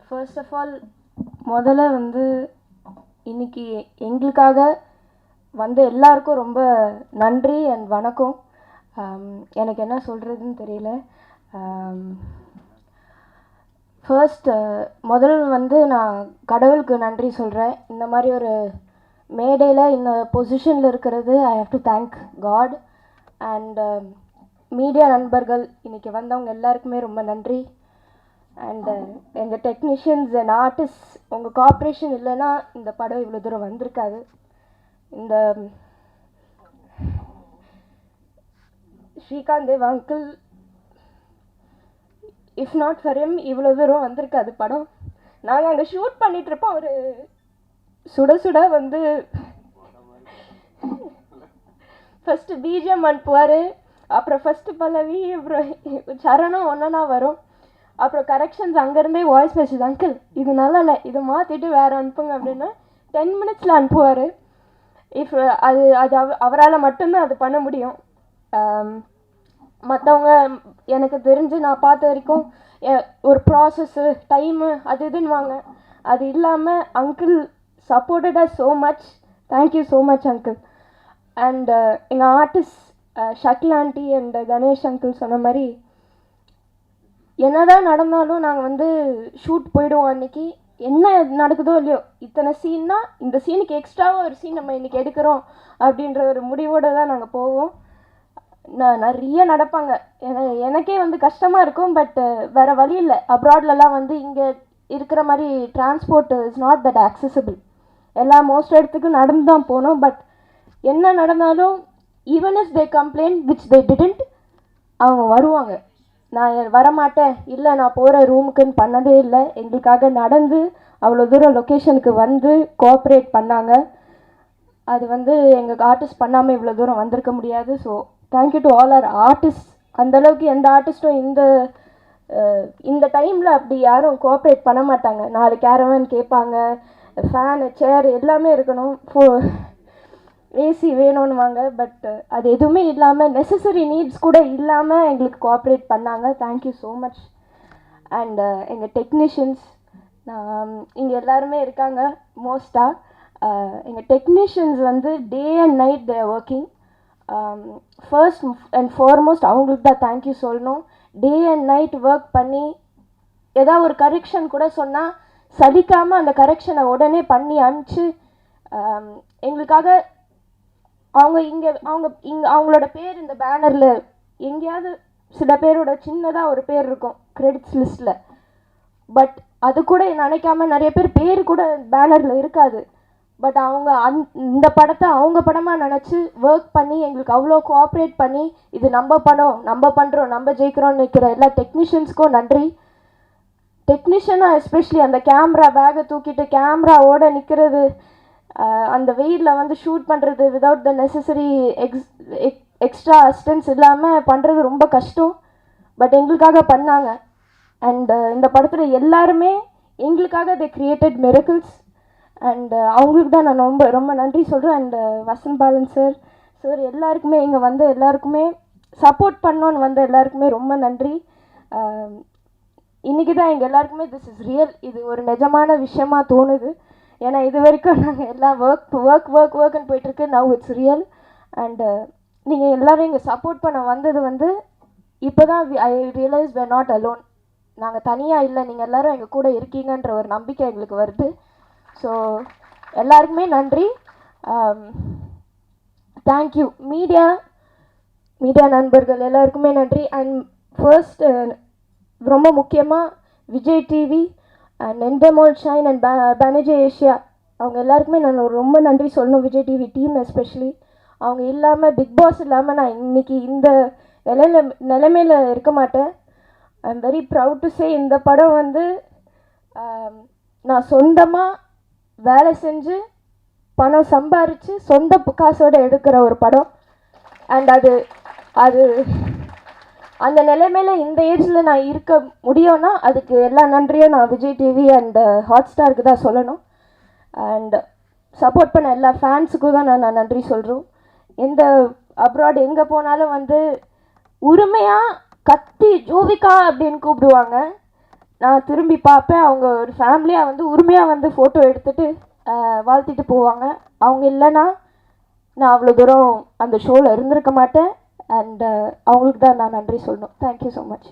First of all முதல்ல வந்து இன்னைக்கு எங்களுக்காக வந்த எல்லாருக்கும் ரொம்ப நன்றி அண்ட் வணக்கம். எனக்கு என்ன சொல்கிறதுன்னு தெரியல. ஃபர்ஸ்ட் முதல் வந்து நான் கடவுளுக்கு நன்றி சொல்கிறேன். இந்த மாதிரி ஒரு மேடையில் இந்த பொசிஷனில் இருக்கிறது I have to thank God. And media நண்பர்கள் இன்றைக்கி வந்தவங்க எல்லாருக்குமே ரொம்ப நன்றி. அண்டு எங்கள் டெக்னீஷியன்ஸ் அண்ட் ஆர்டிஸ்ட், உங்கள் கோஆப்ரேஷன் இல்லைன்னா இந்த படம் இவ்வளோ தூரம் வந்திருக்காது. இந்த Srikanth Dev uncle, if not for him இவ்வளோ தூரம் வந்திருக்காது படம். நாங்கள் அங்கே ஷூட் பண்ணிகிட்ருப்போம், அவர் சுட சுட வந்து ஃபஸ்ட்டு பிஜிஎம் அனுப்புவார், அப்புறம் ஃபஸ்ட்டு பல்லவி, அப்புறம் சரணம் ஒன்றா வரும், அப்புறம் கரெக்ஷன்ஸ் அங்கேருந்தே வாய்ஸ் மெசேஜ், அங்கிள் இது நல்லா இல்லை, இதை மாற்றிட்டு வேறு அனுப்புங்க அப்படின்னா 10 minutesல அனுப்புவார். இஃப் அது அது அவரால் மட்டும்தான் அது பண்ண முடியும். மற்றவங்க எனக்கு தெரிஞ்சு நான் பார்த்த வரைக்கும் ஒரு ப்ராசஸ்ஸு டைமு அது இதுன்னுவாங்க. அது இல்லாமல் uncle supported us so much. Thank you so much uncle. And எங்கள் artist Shakeel aunty and Ganesh uncle சொன்ன மாதிரி என்னதான் நடந்தாலும் நாங்கள் வந்து ஷூட் போயிடுவோம். அன்றைக்கி என்ன நடக்குதோ இல்லையோ, இத்தனை சீன்னா இந்த சீனுக்கு எக்ஸ்ட்ராவாக ஒரு சீன் நம்ம இன்றைக்கி எடுக்கிறோம் அப்படின்ற ஒரு முடிவோடு தான் நாங்கள் போவோம். நிறைய நடப்பாங்க. எனக்கே வந்து கஷ்டமாக இருக்கும், பட் வேறு வழி இல்லை. அப்ராட்லலாம் வந்து இங்கே இருக்கிற மாதிரி transport is not that accessible. எல்லா மோஸ்ட் இடத்துக்கும் நடந்து தான் போனோம். பட் என்ன நடந்தாலும் even is they complaint which they didn't, அவங்க வருவாங்க. நான் வரமாட்டேன், இல்லை நான் போகிற ரூமுக்குன்னு பண்ணதே இல்லை. எங்களுக்காக நடந்து அவ்வளோ தூரம் லொக்கேஷனுக்கு வந்து கோஆப்ரேட் பண்ணாங்க. அது வந்து எங்கள் ஆர்டிஸ்ட் பண்ணாமல் இவ்வளோ தூரம் வந்திருக்க முடியாது. So thank you to all our artist. அந்தளவுக்கு எந்த ஆர்டிஸ்ட்டும் இந்த டைமில் அப்படி யாரும் கோஆப்ரேட் பண்ண மாட்டாங்க. 4 கேரவன் கேட்பாங்க, ஃபேனு சேர் எல்லாமே இருக்கணும், ஏசி வேணும்னுவாங்க. பட் அது எதுவுமே இல்லாமல், நெசசரி நீட்ஸ் கூட இல்லாமல் எங்களுக்கு கோஆப்ரேட் பண்ணாங்க. Thank you so much. அண்ட் எங்கள் டெக்னீஷியன்ஸ், இங்கே எல்லாருமே இருக்காங்க மோஸ்ட்டாக. எங்கள் டெக்னீஷியன்ஸ் வந்து day and night they are working. First and foremost அவங்களுக்கு தான் தேங்க்யூ சொல்லணும். டே அண்ட் நைட் ஒர்க் பண்ணி ஏதாவது ஒரு கரெக்ஷன் கூட சொன்னால் சலிக்காமல் அந்த கரெக்ஷனை உடனே பண்ணி அனுப்பிச்சு எங்களுக்காக அவங்களோட பேர் இந்த பேனரில் எங்கேயாவது சில பேரோட சின்னதாக ஒரு பேர் இருக்கும் கிரெடிட்ஸ் லிஸ்ட்டில். பட் அது கூட நினைக்காம நிறைய பேர் கூட பேனரில் இருக்காது. பட் அவங்க இந்த படத்தை அவங்க படமாக நினச்சி ஒர்க் பண்ணி எங்களுக்கு அவ்வளோ கோஆப்ரேட் பண்ணி இது நம்ம படம், நம்ம பண்ணுறோம், நம்ம ஜெயிக்கிறோம்னு நிற்கிற எல்லா டெக்னீஷியன்ஸ்க்கும் நன்றி. டெக்னீஷியனாக எஸ்பெஷலி அந்த கேமரா பேக்கை தூக்கிட்டு கேமராவோட நிற்கிறது, அந்த வெயிலில் வந்து ஷூட் பண்ணுறது without the necessary extra assistance இல்லாமல் பண்ணுறது ரொம்ப கஷ்டம். பட் எங்களுக்காக பண்ணாங்க. அண்ட் இந்த படத்தில் எல்லாருமே எங்களுக்காக தே கிரியேட்டட் மிரக்கிள்ஸ். அண்ட் அவங்களுக்கு தான் நான் ரொம்ப ரொம்ப நன்றி சொல்கிறேன். அண்ட் வசந்த் பாலன் சார் எல்லாருக்குமே, இங்கே வந்த எல்லாருக்குமே, சப்போர்ட் பண்ணோன்னு வந்த எல்லாருக்குமே ரொம்ப நன்றி. இன்றைக்கி தான் எங்கள் எல்லாருக்குமே திஸ் இஸ் ரியல், இது ஒரு நிஜமான விஷயமாக தோணுது. ஏன்னா இது வரைக்கும் நாங்கள் எல்லாம் ஒர்க்குன்னு போயிட்டுருக்கு. Now it's real. அண்டு நீங்கள் எல்லோரும் இங்கே சப்போர்ட் பண்ண வந்தது வந்து இப்போ தான் ஐ ரியலைஸ் we're நாட் அலோன். நாங்கள் தனியாக இல்லை, நீங்கள் எல்லோரும் எங்கள் கூட இருக்கீங்கன்ற ஒரு நம்பிக்கை எங்களுக்கு வருது. ஸோ எல்லாருக்குமே நன்றி. தேங்க்யூ மீடியா நண்பர்கள் எல்லாருக்குமே நன்றி. அண்ட் ஃபர்ஸ்ட் ரொம்ப முக்கியமாக Vijay TV and Endemol Shine and Banijay Asia, அவங்க எல்லாருக்குமே நான் ரொம்ப நன்றி சொல்லணும். விஜய் டிவி டீம் எஸ்பெஷலி, அவங்க இல்லாமல், பிக் பாஸ் இல்லாமல் நான் இன்றைக்கி இந்த நிலைமையில் இருக்க மாட்டேன். I am very proud to say இந்த படம் வந்து நான் சொந்தமாக வேலை செஞ்சு பணம் சம்பாரித்து சொந்த காசோடு எடுக்கிற ஒரு படம். அண்ட் அது அந்த நிலைமையில் இந்த ஏஜில் நான் இருக்க முடியும்னா அதுக்கு எல்லா நன்றியும் நான் விஜய் டிவி அண்ட் ஹாட்ஸ்டாருக்கு தான் சொல்லணும். அண்ட் சப்போர்ட் பண்ண எல்லா ஃபேன்ஸுக்கும் தான் நான் நன்றி சொல்கிறோம். எந்த அப்ராட் எங்கே போனாலும் வந்து உரிமையாக கத்தி ஜோவிகா அப்படின்னு கூப்பிடுவாங்க. நான் திரும்பி பார்ப்பேன். அவங்க ஒரு ஃபேமிலியாக வந்து உரிமையாக வந்து ஃபோட்டோ எடுத்துகிட்டு வாழ்த்திட்டு போவாங்க. அவங்க இல்லைன்னா நான் அவ்வளோ தூரம் அந்த ஷோவில் இருந்திருக்க மாட்டேன். அண்ட் அவங்களுக்கு தான் நான் நன்றி சொல்லணும். Thank you so much.